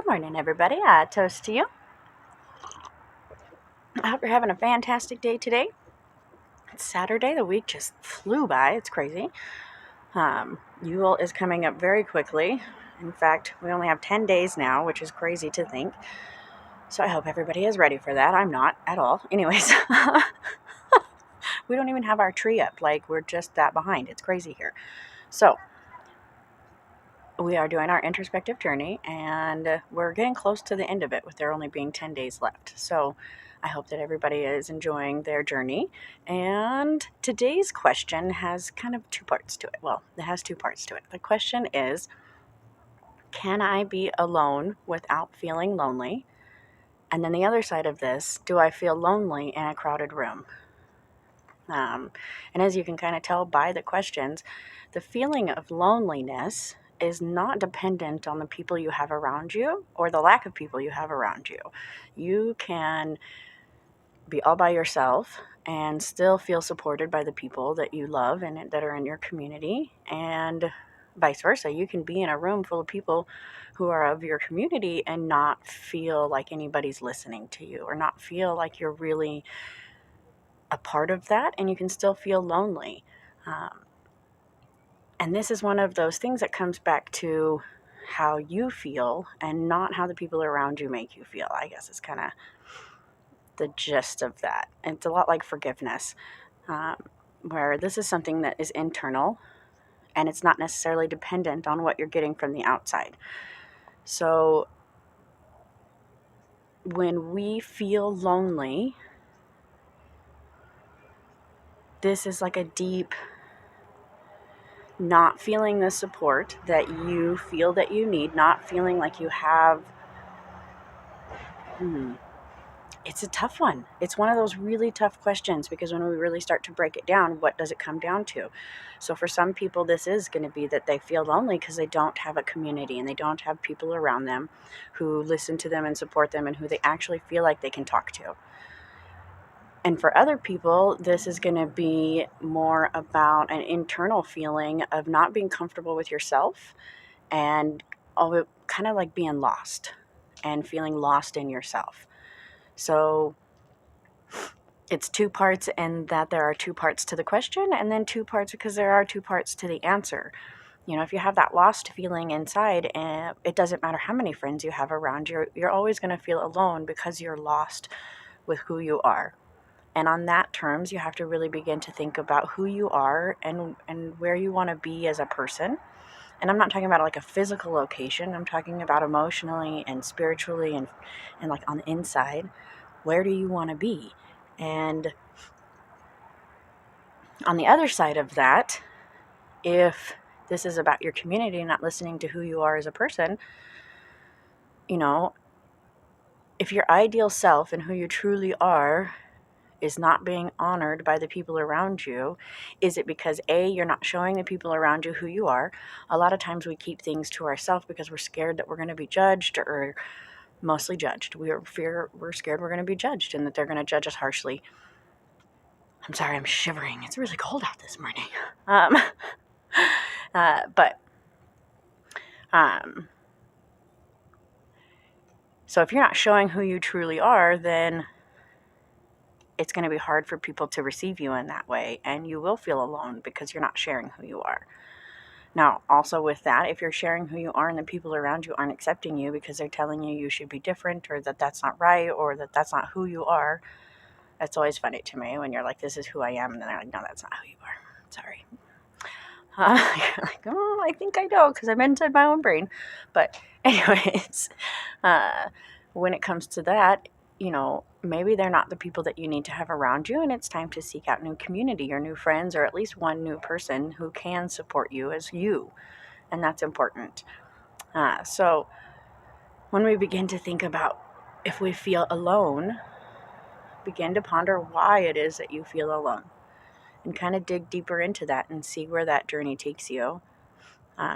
morning, everybody. Toast to you. I hope you're having a fantastic day today. It's Saturday. The week just flew by. It's crazy. Yule is coming up very quickly. In fact, we only have 10 days now, which is crazy to think. So I hope everybody is ready for that. I'm not at all. Anyways, we don't even have our tree up. Like, we're just that behind. It's crazy here. So we are doing our introspective journey, and we're getting close to the end of it with there only being 10 days left. So I hope that everybody is enjoying their journey. And today's question has kind of two parts to it. Well, it has two parts to it. The question is, can I be alone without feeling lonely? And then the other side of this, do I feel lonely in a crowded room? And as you can kind of tell by the questions, the feeling of loneliness is not dependent on the people you have around you or the lack of people you have around you. You can be all by yourself and still feel supported by the people that you love and that are in your community, and vice versa. You can be in a room full of people who are of your community and not feel like anybody's listening to you or not feel like you're really a part of that, and you can still feel lonely. And this is one of those things that comes back to how you feel and not how the people around you make you feel. I guess it's kind of the gist of that. And it's a lot like forgiveness, where this is something that is internal and it's not necessarily dependent on what you're getting from the outside. So when we feel lonely, this is like a deep not feeling the support that you feel that you need, not feeling like you have. It's a tough one. It's one of those really tough questions, because when we really start to break it down, what does it come down to? So for some people, this is going to be that they feel lonely because they don't have a community and they don't have people around them who listen to them and support them and who they actually feel like they can talk to. And for other people, this is going to be more about an internal feeling of not being comfortable with yourself and kind of like being lost and feeling lost in yourself. So it's two parts, in that there are two parts to the question, and then two parts because there are two parts to the answer. You know, if you have that lost feeling inside, and it doesn't matter how many friends you have around you, you're always going to feel alone because you're lost with who you are. And on that terms, you have to really begin to think about who you are and where you want to be as a person. And I'm not talking about like a physical location. I'm talking about emotionally and spiritually and like on the inside. Where do you want to be? And on the other side of that, if this is about your community, not listening to who you are as a person, you know, if your ideal self and who you truly are is not being honored by the people around you, is it because A, you're not showing the people around you who you are? A lot of times we keep things to ourselves because we're scared that we're going to be judged, or mostly judged. We're scared we're going to be judged and that they're going to judge us harshly. I'm sorry, I'm shivering. It's really cold out this morning. So if you're not showing who you truly are, then it's going to be hard for people to receive you in that way, and you will feel alone because you're not sharing who you are. Now, also with that, if you're sharing who you are and the people around you aren't accepting you because they're telling you you should be different, or that that's not right, or that that's not who you are, that's always funny to me when you're like, this is who I am, and then they're like, no, that's not who you are. Sorry. You're like, oh, I think I know because I'm inside my own brain. But anyways, when it comes to that, you know, maybe they're not the people that you need to have around you, and it's time to seek out new community or new friends, or at least one new person who can support you as you, and that's important. So when we begin to think about if we feel alone, begin to ponder why it is that you feel alone, and kind of dig deeper into that and see where that journey takes you.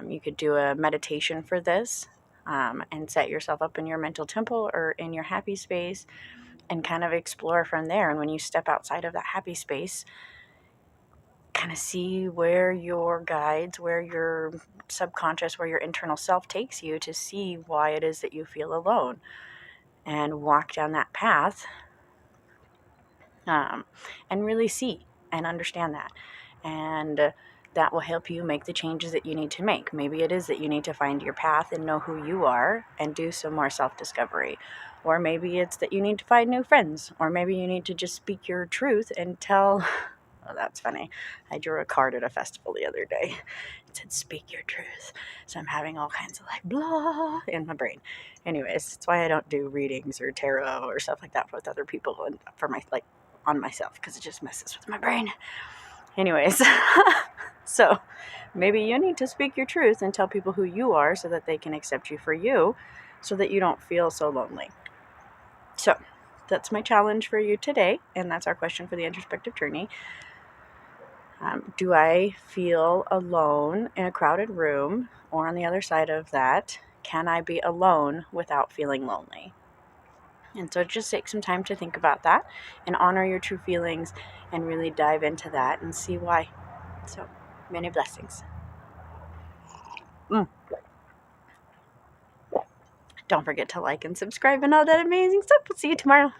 You could do a meditation for this, and set yourself up in your mental temple or in your happy space and kind of explore from there. And when you step outside of that happy space, kind of see where your guides, where your subconscious, where your internal self takes you to see why it is that you feel alone, and walk down that path, and really see and understand that. And that will help you make the changes that you need to make. Maybe it is that you need to find your path and know who you are and do some more self-discovery. Or maybe it's that you need to find new friends. Or maybe you need to just speak your truth and tell... Oh, that's funny. I drew a card at a festival the other day. It said, speak your truth. So I'm having all kinds of like blah in my brain. Anyways, that's why I don't do readings or tarot or stuff like that with other people and for my, like, on myself, because it just messes with my brain. Anyways, so maybe you need to speak your truth and tell people who you are so that they can accept you for you, so that you don't feel so lonely. So that's my challenge for you today, and that's our question for the introspective journey. Do I feel alone in a crowded room? Or on the other side of that, can I be alone without feeling lonely? And so just take some time to think about that and honor your true feelings and really dive into that and see why. So many blessings. Don't forget to like and subscribe and all that amazing stuff. We'll see you tomorrow.